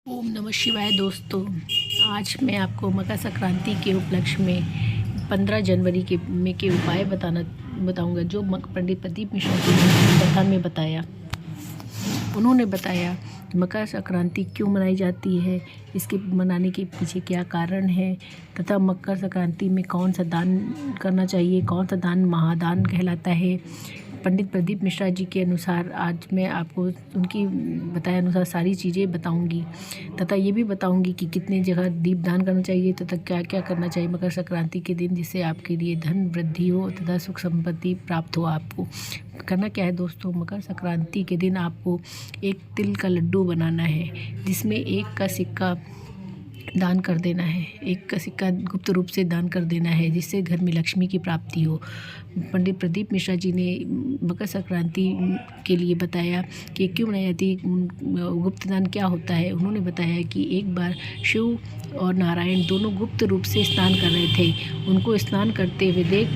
ओम नमः शिवाय दोस्तों। आज मैं आपको मकर संक्रांति के उपलक्ष्य में 15 जनवरी के उपाय बताऊंगा जो पंडित प्रदीप मिश्रा जी ने कथा में बताया। उन्होंने बताया कि मकर संक्रांति क्यों मनाई जाती है, इसके मनाने के पीछे क्या कारण है तथा मकर संक्रांति में कौन सा दान करना चाहिए, कौन सा दान महादान कहलाता है। पंडित प्रदीप मिश्रा जी के अनुसार आज मैं आपको उनकी बताए अनुसार सारी चीज़ें बताऊंगी तथा ये भी बताऊंगी कि कितने जगह दीपदान करना चाहिए तथा क्या क्या करना चाहिए मकर संक्रांति के दिन, जिससे आपके लिए धन वृद्धि हो तथा सुख संपत्ति प्राप्त हो। आपको करना क्या है दोस्तों, मकर संक्रांति के दिन आपको एक तिल का लड्डू बनाना है, जिसमें एक का सिक्का दान कर देना है, एक का सिक्का गुप्त रूप से दान कर देना है, जिससे घर में लक्ष्मी की प्राप्ति हो। पंडित प्रदीप मिश्रा जी ने मकर संक्रांति के लिए बताया कि क्यों मनाई जाती है, गुप्त दान क्या होता है। उन्होंने बताया कि एक बार शिव और नारायण दोनों गुप्त रूप से स्नान कर रहे थे। उनको स्नान करते हुए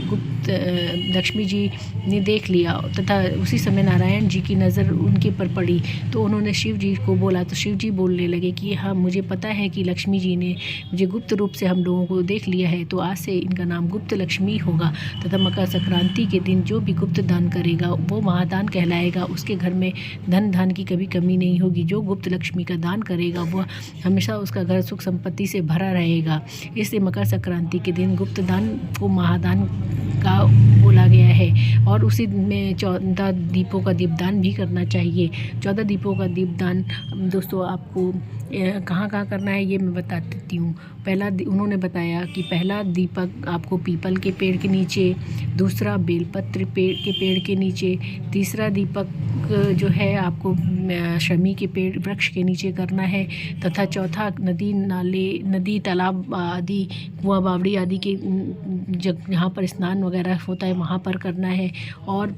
लक्ष्मी जी ने देख लिया तथा उसी समय नारायण जी की नज़र उनके पर पड़ी, तो उन्होंने शिव जी को बोला, तो शिव जी बोलने लगे कि हाँ, मुझे पता है कि लक्ष्मी जी ने मुझे गुप्त रूप से हम लोगों को देख लिया है, तो आज से इनका नाम गुप्त लक्ष्मी होगा तथा मकर संक्रांति के दिन जो भी गुप्त दान करेगा वो महादान कहलाएगा। उसके घर में धन की कभी कमी नहीं होगी। जो गुप्त लक्ष्मी का दान करेगा वह हमेशा उसका घर सुख संपत्ति से भरा रहेगा। इसलिए मकर संक्रांति के दिन गुप्त दान को महादान का बोला गया है और उसी में 14 दीपों का दीपदान भी करना चाहिए। 14 दीपों का दीपदान दोस्तों आपको कहाँ कहाँ करना है ये मैं बता देती हूँ। उन्होंने बताया कि पहला दीपक आपको पीपल के पेड़ के नीचे, दूसरा बेलपत्र के पेड़ के नीचे, तीसरा दीपक जो है आपको शमी के पेड़ वृक्ष के नीचे करना है तथा चौथा नदी नाले, नदी तालाब आदि, कुआं बावड़ी आदि के जहाँ पर स्नान वगैरह होता है वहाँ पर करना है। और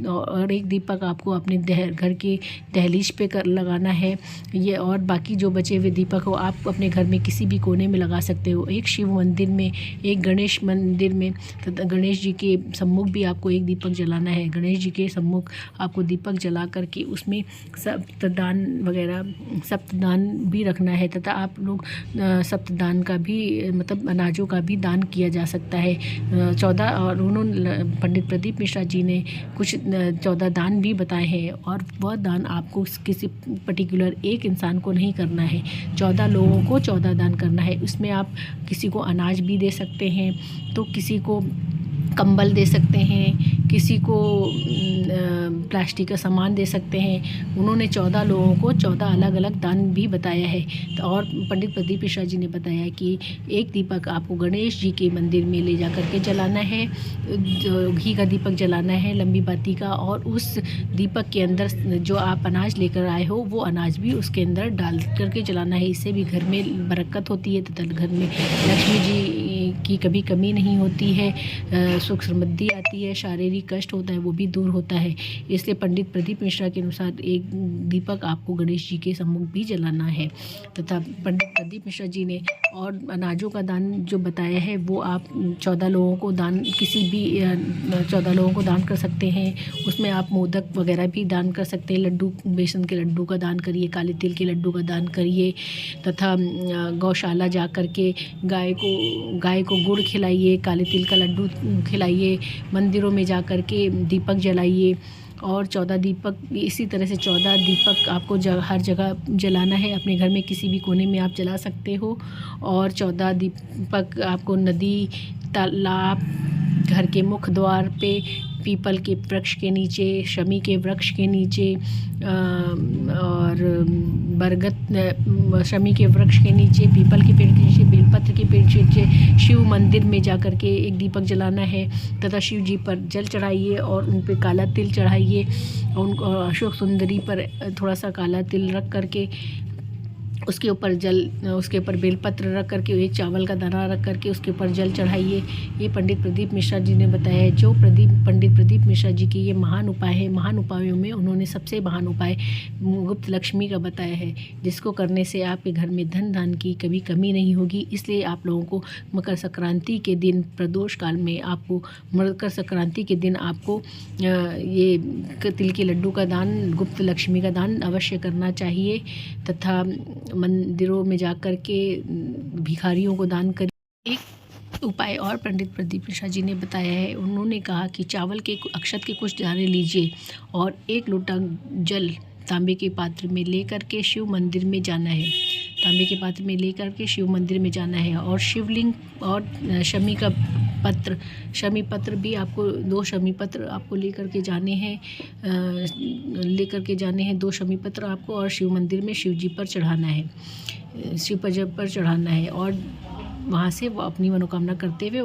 और एक दीपक आपको अपने घर के दहलीज पे लगाना है ये। और बाकी जो बचे हुए दीपक हो आप अपने घर में किसी भी कोने में लगा सकते हो। एक शिव मंदिर में, एक गणेश मंदिर में तथा गणेश जी के सम्मुख भी आपको एक दीपक जलाना है। गणेश जी के सम्मुख आपको दीपक जला करके उसमें सप्तदान भी रखना है तथा आप लोग सप्तदान का भी मतलब अनाजों का भी दान किया जा सकता है। 14 और उन्होंने पंडित प्रदीप मिश्रा जी ने कुछ 14 दान भी बताए हैं और वह दान आपको किसी पर्टिकुलर एक इंसान को नहीं करना है, 14 लोगों को 14 दान करना है। उसमें आप किसी को अनाज भी दे सकते हैं, तो किसी को कंबल दे सकते हैं, किसी को प्लास्टिक का सामान दे सकते हैं। उन्होंने 14 लोगों को 14 अलग अलग दान भी बताया है। और पंडित प्रदीप मिश्रा जी ने बताया कि एक दीपक आपको गणेश जी के मंदिर में ले जा करके जलाना है, घी का दीपक जलाना है लंबी बाती का, और उस दीपक के अंदर जो आप अनाज लेकर आए हो वो अनाज भी उसके अंदर डाल करके जलाना है। इससे भी घर में बरकत होती है तथा घर में लक्ष्मी जी की कभी कमी नहीं होती है, सुख समृद्धि आती है, शारीरिक कष्ट होता है वो भी दूर होता है। इसलिए पंडित प्रदीप मिश्रा के अनुसार एक दीपक आपको गणेश जी के सम्मुख भी जलाना है तथा पंडित प्रदीप मिश्रा जी ने और अनाजों का दान जो बताया है वो आप 14 लोगों को दान 14 लोगों को दान कर सकते हैं। उसमें आप मोदक वगैरह भी दान कर सकते हैं, लड्डू, बेसन के लड्डू का दान करिए, काले तिल के लड्डू का दान करिए तथा गौशाला जा कर के गाय को गुड़ खिलाइए, काले तिल का लड्डू खिलाइए, मंदिरों में जा कर के दीपक जलाइए। और 14 दीपक, इसी तरह से 14 दीपक आपको हर जगह जलाना है। अपने घर में किसी भी कोने में आप जला सकते हो। और 14 दीपक आपको नदी, तालाब, घर के मुख्य द्वार पे, पीपल के वृक्ष के नीचे, शमी के वृक्ष के नीचे और शमी के वृक्ष के नीचे, पीपल के पेड़ के नीचे, बेलपत्र के पेड़ के नीचे, शिव मंदिर में जा कर के एक दीपक जलाना है तथा शिव जी पर जल चढ़ाइए और उन पे काला तिल चढ़ाइए और उनको अशोक सुंदरी पर थोड़ा सा काला तिल रख करके उसके ऊपर बेलपत्र रख करके, एक चावल का दाना रख करके उसके ऊपर जल चढ़ाइए। ये पंडित प्रदीप मिश्रा जी ने बताया है। जो पंडित प्रदीप मिश्रा जी के ये महान उपाय है, महान उपायों में उन्होंने सबसे महान उपाय गुप्त लक्ष्मी का बताया है, जिसको करने से आपके घर में धन की कभी कमी नहीं होगी। इसलिए आप लोगों को मकर संक्रांति के दिन, प्रदोष काल में आपको मकर संक्रांति के दिन आपको ये तिल के लड्डू का दान, गुप्त लक्ष्मी का दान अवश्य करना चाहिए तथा मंदिरों में जा कर के भिखारियों को दान करिए। एक उपाय और पंडित प्रदीप मिश्रा जी ने बताया है। उन्होंने कहा कि चावल के अक्षत के कुछ दाने लीजिए और 1 लोटा जल तांबे के पात्र में लेकर के शिव मंदिर में जाना है। तांबे के पात्र में लेकर के शिव मंदिर में जाना है और शिवलिंग और शमी का पत्र, शमी पत्र भी आपको 2 शमी पत्र आपको लेकर के जाने हैं। 2 शमी पत्र आपको और शिव मंदिर में शिव जी पर चढ़ाना है, शिव पर चढ़ाना है और वहाँ से वो अपनी मनोकामना करते हुए